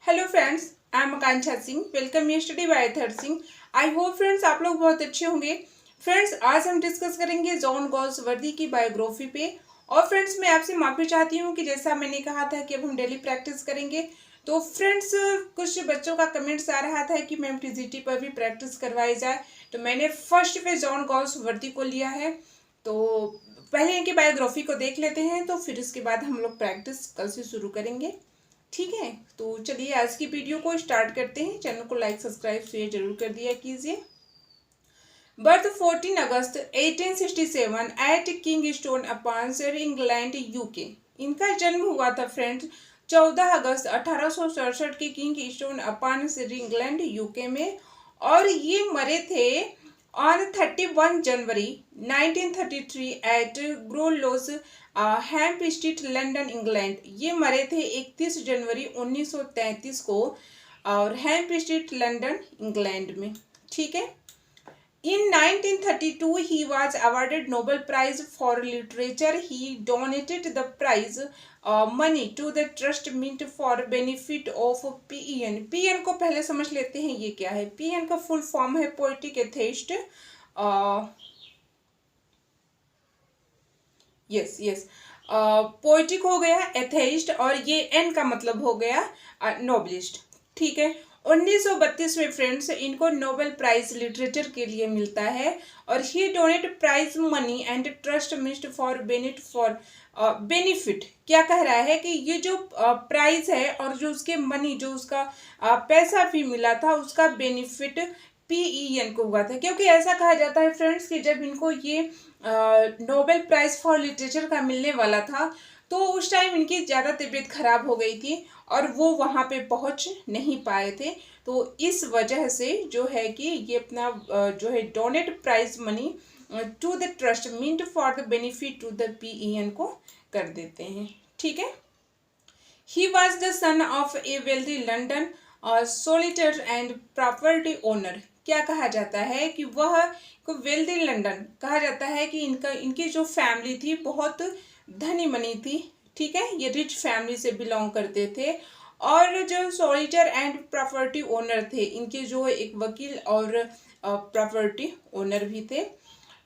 Hello friends, I am Akanksha Singh. Welcome you study by Athar Singh. I hope friends आप लोग बहुत अच्छे होंगे। फ्रेंड्स आज हम डिस्कस करेंगे जॉन गॉल्सवर्दी की बायोग्राफी पे। और फ्रेंड्स मैं आपसे माफ़ी चाहती हूँ कि जैसा मैंने कहा था कि अब हम डेली प्रैक्टिस करेंगे। तो फ्रेंड्स कुछ बच्चों का कमेंट्स आ रहा था कि मैम टीजीटी पर भी प्रैक्टिस करवाई जाए, तो मैंने फर्स्ट पे जॉन गॉल्सवर्दी को लिया है। तो पहले इनकी बायोग्राफी को देख लेते हैं, तो फिर इसके बाद हम लोग प्रैक्टिस कल से शुरू करेंगे। ठीक है, तो चलिए आज की वीडियो को स्टार्ट करते हैं। चैनल को लाइक सब्सक्राइब शेयर जरूर कर दिया कीजिए। Birth 14 August 1867 at Kingston upon Surrey England UK. इनका जन्म हुआ था फ्रेंड्स 14 अगस्त 1867 के Kingston upon Surrey England UK में। और ये मरे थे on 31 January 1933 at Grove Lodge Hampstead London England. ये मरे थे 31 जनवरी 1933 को और हैम्प स्ट्रीट लंदन इंग्लैंड में। ठीक है। In 1932, he was awarded Nobel Prize for Literature. He donated the prize money to the trust meant for benefit of PEN. PEN को पहले समझ लेते हैं ये क्या है। PEN का फुल फॉर्म है पोएटिक एथेइस्ट। यस पोएटिक हो गया एथेइस्ट, और ये एन का मतलब हो गया नोबलिस्ट। ठीक है। 1932 में फ्रेंड्स इनको नोबेल प्राइज लिटरेचर के लिए मिलता है। और he donate prize money and trust mist for benefit. क्या कह रहा है कि ये जो प्राइज है और जो उसके मनी जो उसका पैसा भी मिला था उसका बेनिफिट PEN को हुआ था। क्योंकि ऐसा कहा जाता है फ्रेंड्स कि जब इनको ये नोबेल प्राइज फॉर लिटरेचर का मिलने वाला था तो उस टाइम इनकी ज़्यादा तबीयत खराब हो गई थी और वो वहाँ पे पहुँच नहीं पाए थे। तो इस वजह से जो है कि ये अपना जो है donate prize money to the trust meant for the benefit to the PEN को कर देते हैं। ठीक है। He was the son of a wealthy London solicitor and property owner. क्या कहा जाता है कि वह को वेल्दी लंदन कहा जाता है कि इनकी जो फैमिली थी बहुत धनी मनी थी। ठीक है, ये रिच फैमिली से बिलोंग करते थे। और जो सोलिटर एंड प्रॉपर्टी ओनर थे, इनके जो एक वकील और प्रॉपर्टी ओनर भी थे।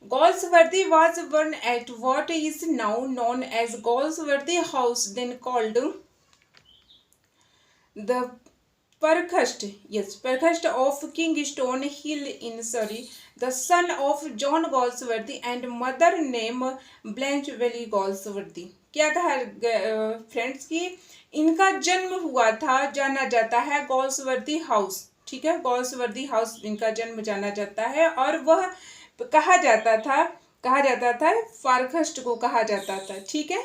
Goldsworthy was born at what is now known as Goldsworthy House, then called the Parkhurst of Kingstone Hill in Surrey, the son of John Goldsworthy and mother named Blanche Valley Goldsworthy। क्या कहा friends कि इनका जन्म हुआ था, जाना जाता है गोल्सवर्दी हाउस। ठीक है, गोल्सवर्दी हाउस इनका जन्म जाना जाता है। और वह कहा जाता था फारखस्ट को कहा जाता था। ठीक है,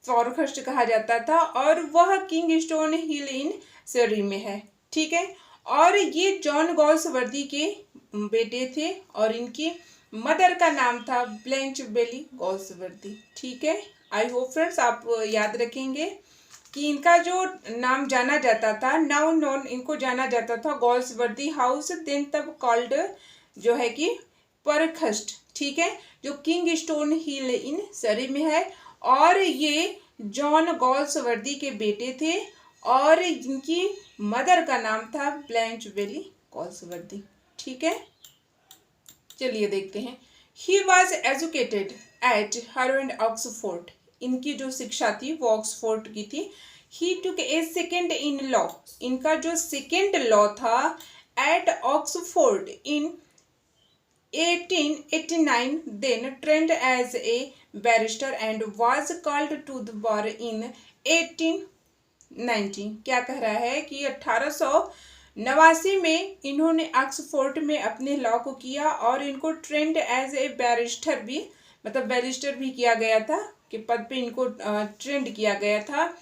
फारखस्ट कहा जाता था और वह किंगस्टोन हिल इन सरी में है। ठीक है। और ये जॉन गॉल्सवर्दी के बेटे थे और इनकी मदर का नाम था ब्लेंच बेली गॉल्सवर्दी। ठीक है। आई होप फ्रेंड्स आप याद रखेंगे कि इनका जो नाम जाना जाता था, नाउ नोन, इनको जाना जाता था गॉल्सवर्दी हाउस, देन तब कॉल्ड जो है कि परखस्ट। ठीक है, जो किंगस्टोन हिल इन सरी में है। और ये जॉन गॉल्सवर्दी के बेटे थे और इनकी मदर का नाम था ब्लैंच बेली गॉल्सवर्दी। ठीक है, चलिए देखते हैं। He was educated eight Harvard Oxford. इनकी जो शिक्षा थी वो ऑक्सफोर्ड की थी। ही टुक ए सेकेंड इन लॉ। इनका जो सेकेंड लॉ था at Oxford in 1889, then trained as a barrister and was called to the bar in 1890। क्या कह रहा है कि 1889 में इन्होंने ऑक्सफोर्ड में अपने लॉ को किया और इनको ट्रेंड एज ए बैरिस्टर भी, मतलब बैरिस्टर भी किया गया था कि पद पे इनको ट्रेंड किया गया था।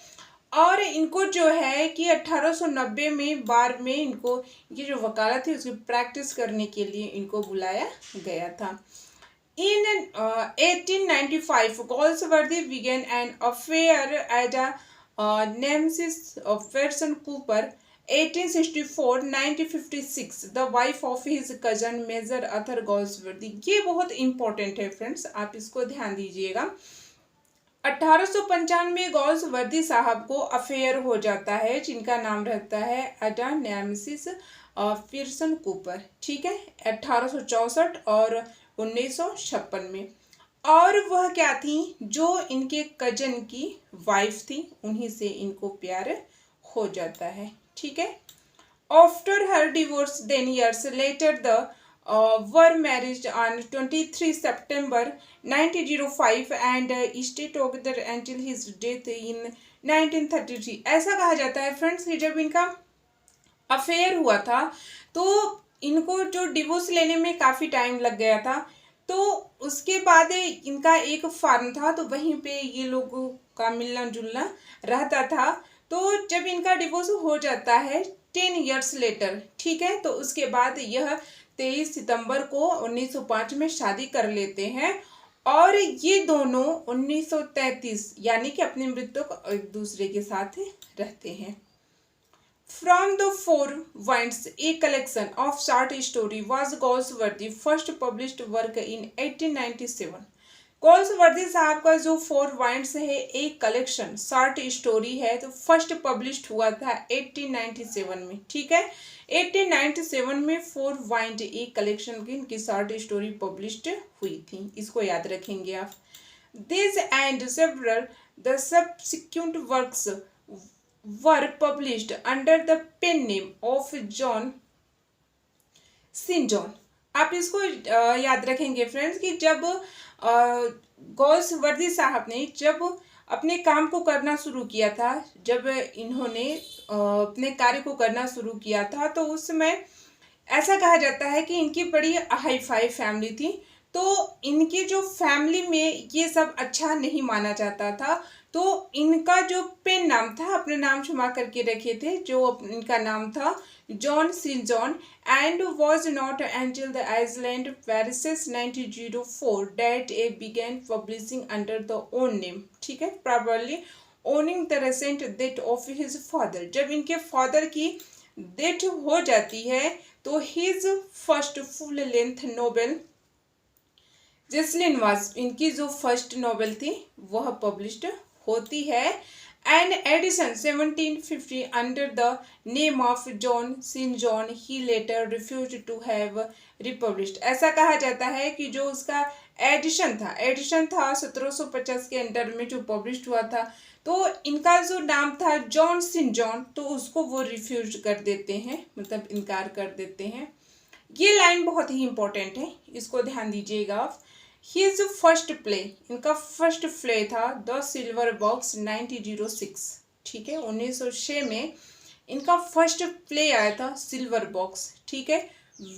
और इनको जो है कि 1890 में बार में इनको ये जो वकालत है उसकी प्रैक्टिस करने के लिए इनको बुलाया गया था। In 1895 Galsworthy began an affair as a nemesis of Pearson Cooper. 1864-1956 the wife of his cousin Major Arthur Galsworthy. ये बहुत इंपॉर्टेंट है फ्रेंड्स, आप इसको ध्यान दीजिएगा। 1895 गॉस वर्दी साहब को अफेयर हो जाता है, जिनका नाम रहता है अडा नेमेसिस पीरसन कूपर। ठीक है, 1864 और 1956 में। और वह क्या थी, जो इनके कजन की वाइफ थी, उन्हीं से इनको प्यार हो जाता है। ठीक है, after her divorce 10 years later the were married on 23 September 1905 and stayed together until his death in 1933। ऐसा कहा जाता है फ्रेंड्स कि जब इनका अफेयर हुआ था तो इनको जो डिवोर्स लेने में काफ़ी टाइम लग गया था, तो उसके बाद इनका एक फार्म था, तो वहीं पे ये लोगों का मिलना जुलना रहता था। तो जब इनका डिवोर्स हो जाता है 10 years लेटर, ठीक है, तो उसके बाद यह 23 सितंबर को 1905 में शादी कर लेते हैं और ये दोनों 1933 यानी कि अपनी मृत्यु को एक दूसरे के साथ रहते हैं। From the Four Winds, a collection of short story was Goldsworthy's first published work in 1897। गोल्सवर्दी साहब का जो फोर वाइंड्स है एक कलेक्शन शॉर्ट स्टोरी है, तो फर्स्ट पब्लिश्ड हुआ था 1897 में। ठीक है, 1897 में फोर वाइंड एक कलेक्शन की इनकी शॉर्ट स्टोरी पब्लिश्ड हुई थी, इसको याद रखेंगे आप। This and several the subsequent works were published under the pen name of John Sinjohn. आप इसको याद रखेंगे फ्रेंड्स कि जब गोल्सवर्दी साहब ने जब अपने काम को करना शुरू किया था, जब इन्होंने अपने कार्य को करना शुरू किया था, तो उस समय ऐसा कहा जाता है कि इनकी बड़ी हाई फाई फैमिली थी, तो इनकी जो फैमिली में ये सब अच्छा नहीं माना जाता था, तो इनका जो पेन नाम था अपने नाम छुमा करके रखे थे, जो इनका नाम था John Sinjohn, and was not until the Iceland Paris's 1904 that a began publishing under the own name। ठीक है, probably owning the recent death of his father। जब इनके फादर की डेथ हो जाती है तो his first full length novel Jocelyn was, इनकी जो फर्स्ट नॉवेल थी वह पब्लिश्ड होती है। An edition 1750 under the name of John St. John he later refused to have republished। ऐसा कहा जाता है कि जो उसका एडिशन था 1750 के अंडर में जो पब्लिश हुआ था, तो इनका जो नाम था जॉन सिन जॉन, तो उसको वो रिफ्यूज कर देते हैं, मतलब इनकार कर देते हैं। ये लाइन बहुत ही इंपॉर्टेंट है, इसको ध्यान दीजिएगा आप। हिज फर्स्ट प्ले, इनका फर्स्ट प्ले था द सिल्वर बॉक्स 1906। ठीक है, 1906 में इनका फर्स्ट प्ले आया था सिल्वर बॉक्स। ठीक है,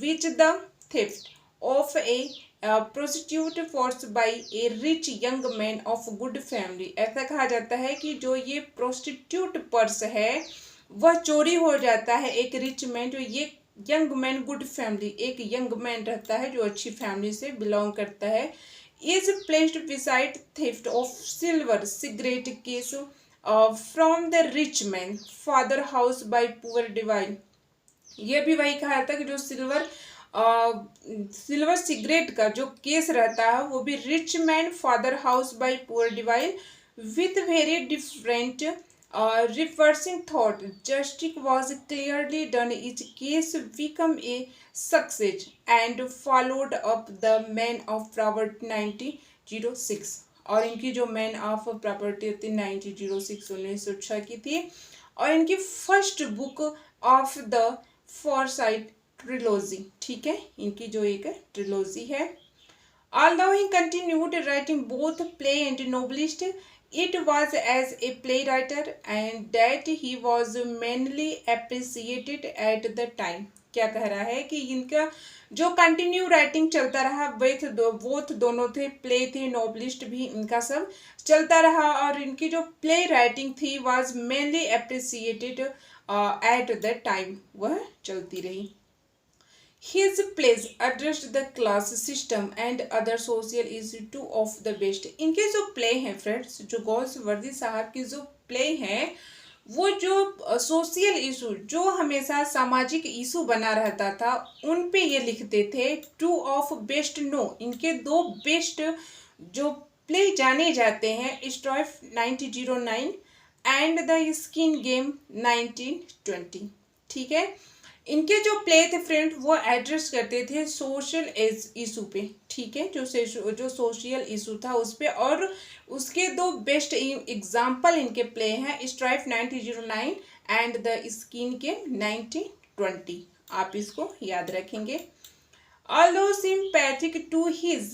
which the theft of A prostitute force by A rich young man of good family. ऐसा कहा जाता है कि जो ये प्रोस्टिट्यूट पर्स है वह चोरी हो जाता है एक रिच मैन, जो ये यंग मैन गुड फैमिली, एक यंग मैन रहता है जो अच्छी फैमिली से बिलोंग करता है, is placed beside theft of silver cigarette case from the rich man father house by poor divine. ये भी वही कहा था कि जो सिल्वर सिगरेट का जो केस रहता है वो भी rich man father house by poor divine with very different reversing thought। Justice was clearly done, each case become a success and followed up the Man of Property 1906। और इनकी जो man of property थी 1906 1906 की थी, और इनकी first book of the foresight trilogy. ठीक है, इनकी जो एक ट्रिलॉजी है। Although he continued writing both play and novelist, it was as a playwright and that he was mainly appreciated at the time। क्या कह रहा है कि इनका जो कंटिन्यू राइटिंग चलता रहा, बोथ दोनों थे, प्ले थे, नॉवलिस्ट भी, इनका सब चलता रहा, और इनकी जो प्ले राइटिंग थी was mainly appreciated at the time, वह चलती रही। His plays addressed the class system and other social issues too of the best। इनके जो प्ले हैं फ्रेंड्स, जो गोल्सवर्दी साहब की जो प्ले हैं वो जो सोशल इशू, जो हमेशा सामाजिक इशू बना रहता था, उन पे ये लिखते थे। टू ऑफ बेस्ट नो, इनके दो बेस्ट जो प्ले जाने जाते हैं strife 1909 and the skin game 1920। ठीक है, इनके जो प्ले थे फ्रेंड वो एड्रेस करते थे सोशल इशू पे। ठीक है, जो सोशल इशू था उस पे, और उसके दो बेस्ट एग्जाम्पल इनके प्ले हैं strife 1909 and the skin game 1920। आप इसको याद रखेंगे। Although sympathetic to his,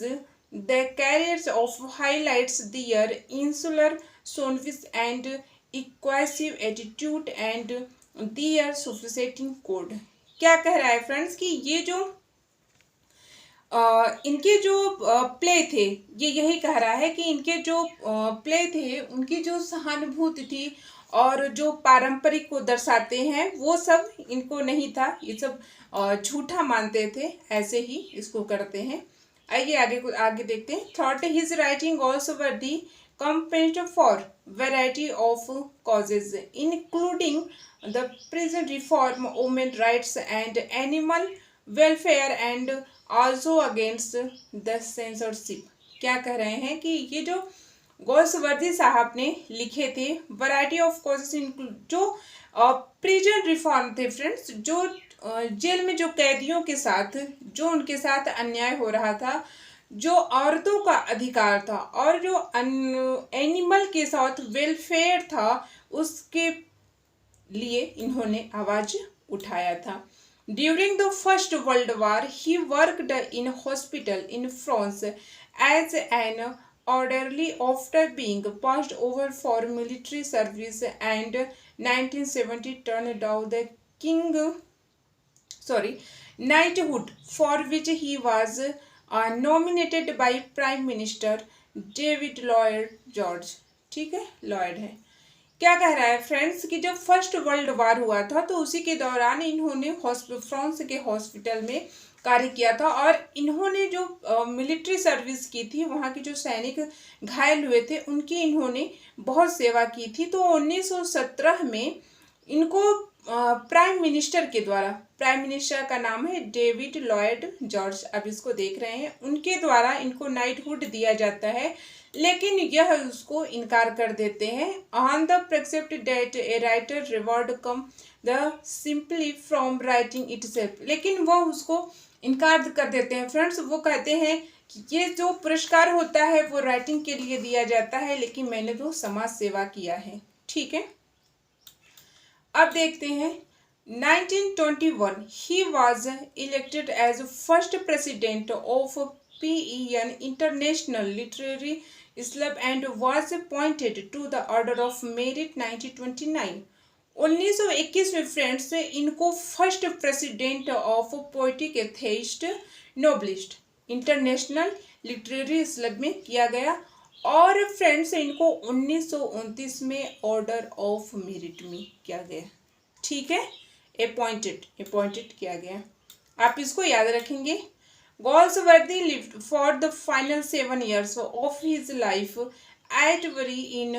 the careers of highlights their insular sonvis and equasive attitude and their sophisticating code। क्या कह रहा है फ्रेंड्स कि ये जो इनके जो प्ले थे, ये यही कह रहा है कि इनके जो प्ले थे उनकी जो सहानुभूति थी और जो पारंपरिक को दर्शाते हैं वो सब इनको नहीं था, ये सब झूठा मानते थे, ऐसे ही इसको करते हैं। आइए आगे देखते हैं। Thought his writing also were the campaign for variety of causes including the prison reform, women rights and animal welfare and also against the censorship. क्या कह रहे हैं कि ये जो गोल्सवर्दी साहब ने लिखे थे वैरायटी ऑफ कॉजेज, जो प्रिजन रिफॉर्म थे फ्रेंड्स, जो जेल में जो कैदियों के साथ जो उनके साथ अन्याय हो रहा था, जो औरतों का अधिकार था और जो एनिमल के साथ वेलफेयर था, उसके लिए इन्होंने आवाज उठाया था। During the First World War, he worked in hospital in France as an orderly after being passed over for military service, and 1970 turned down the knighthood, for which he was nominated by Prime Minister David Lloyd George। ठीक है, Lloyd है। क्या कह रहा है friends कि जब first world war हुआ था तो उसी के दौरान इन्होंने फ्रांस के हॉस्पिटल में कार्य किया था, और इन्होंने जो मिलिट्री सर्विस की थी, वहाँ के जो सैनिक घायल हुए थे उनकी इन्होंने बहुत सेवा की थी। तो 1917 में इनको प्राइम मिनिस्टर के द्वारा, प्राइम मिनिस्टर का नाम है डेविड लॉयड जॉर्ज, अब इसको देख रहे हैं, उनके द्वारा इनको नाइटहुड दिया जाता है, लेकिन यह उसको इनकार कर देते हैं। On the precept that a writer reward come the simply from writing itself, लेकिन वह उसको इनकार कर देते हैं फ्रेंड्स। वो कहते हैं कि ये जो पुरस्कार होता है वो राइटिंग के लिए दिया जाता है, लेकिन मैंने तो समाज सेवा किया है। ठीक है, अब देखते हैं 1921 he was elected as first president of PEN International Literary Club and was appointed to the Order of Merit 1929। 1921 में फ्रेंड्स इनको first president of poetic atheist novelist international literary club में किया गया, और फ्रेंड्स इनको 1929 में ऑर्डर ऑफ मेरिट में किया गया। ठीक है, अपॉइंटेड किया गया, आप इसको याद रखेंगे। Galsworthy lived for the final 7 years of his life at Bury in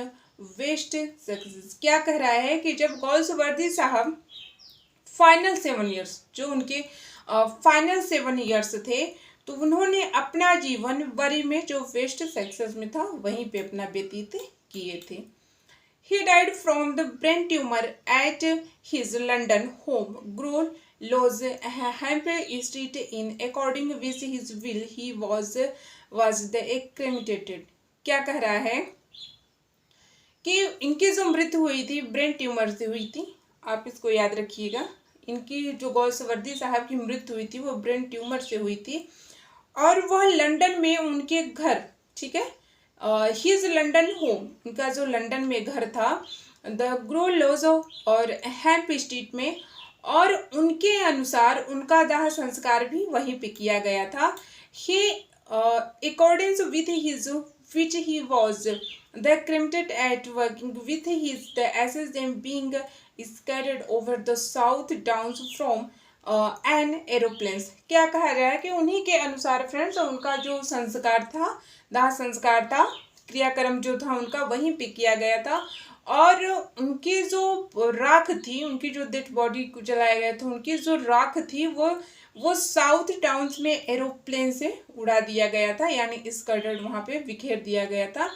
waste success. क्या कह रहा है कि जब गोल्सवर्दी साहब फाइनल 7 years, जो उनके फाइनल 7 years थे, तो उन्होंने अपना जीवन बरी में जो वेस्ट सेक्सेस में था वहीं पे अपना व्यतीत किए थे। He died from the brain tumor at his London home, Grove Lodge, Hampstead Street, in according with his will he was the cremated। क्या कह रहा है कि इनकी जो मृत्यु हुई थी ब्रेन ट्यूमर से हुई थी, आप इसको याद रखिएगा। इनकी जो गोल्सवर्दी साहब की मृत्यु हुई थी वो ब्रेन ट्यूमर से हुई थी, और वह लंदन में उनके घर, ठीक है, हिज लंदन होम, उनका जो लंदन में घर था, द ग्रो लॉज और हैम्प स्ट्रीट में, और उनके अनुसार उनका दाह संस्कार भी वहीं पे किया गया था। He according with his which he was the cremated at working with his the ashes them being scattered over the south downs from an aeroplanes। क्या कहा गया है कि उन्हीं के अनुसार फ्रेंड्स उनका जो संस्कार था, दाह संस्कार था, क्रियाक्रम जो था उनका वहीं पे किया गया था, और उनकी जो राख थी, उनकी जो डेड बॉडी को जलाया गया था, उनकी जो राख थी वो वो साउथ टाउन्स में एरोप्लेन से उड़ा दिया गया था, यानी स्कर्टेड वहाँ पे बिखेर दिया गया था।